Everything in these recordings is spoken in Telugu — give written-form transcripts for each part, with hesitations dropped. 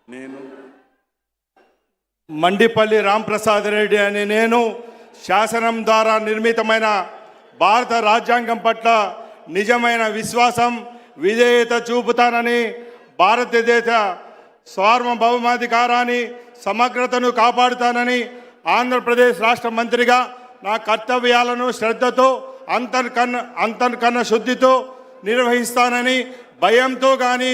నేను మండిపల్లి రాంప్రసాద్ రెడ్డి అని నేను శాసనం ద్వారా నిర్మితమైన భారత రాజ్యాంగం పట్ల నిజమైన విశ్వాసం విధేయత చూపుతానని, భారతదేశ సార్వభౌమాధికారాన్ని సమగ్రతను కాపాడుతానని, ఆంధ్రప్రదేశ్ రాష్ట్ర మంత్రిగా నా కర్తవ్యాలను శ్రద్ధతో అంతర్కన్న శుద్ధితో నిర్వహిస్తానని, భయంతో కానీ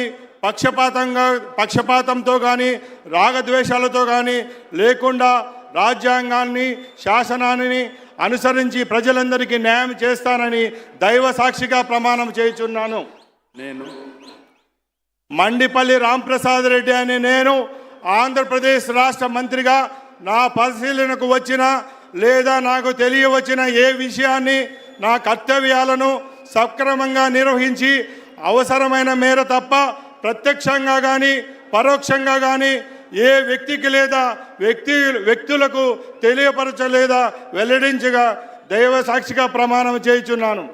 పక్షపాతంతో కానీ రాగద్వేషాలతో కానీ లేకుండా రాజ్యాంగాన్ని శాసనాన్ని అనుసరించి ప్రజలందరికీ న్యాయం చేస్తానని దైవ సాక్షిగా ప్రమాణం చేయుచున్నాను. నేను మండిపల్లి రాంప్రసాద్ రెడ్డి అని నేను ఆంధ్రప్రదేశ్ రాష్ట్ర మంత్రిగా నా పరిశీలనకు వచ్చిన లేదా నాకు తెలియవచ్చిన ఏ విషయాన్ని నా కర్తవ్యాలను సక్రమంగా నిర్వహించి అవసరమైన మేర తప్ప ప్రత్యక్షంగా కానీ పరోక్షంగా కానీ ఏ వ్యక్తికి లేదా వ్యక్తులకు తెలియపరచలేదా వెల్లడించగా దైవ సాక్షిగా ప్రమాణం చేయుచున్నాను.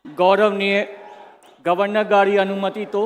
गौरवनीय गवर्नर गारी अनुमति तो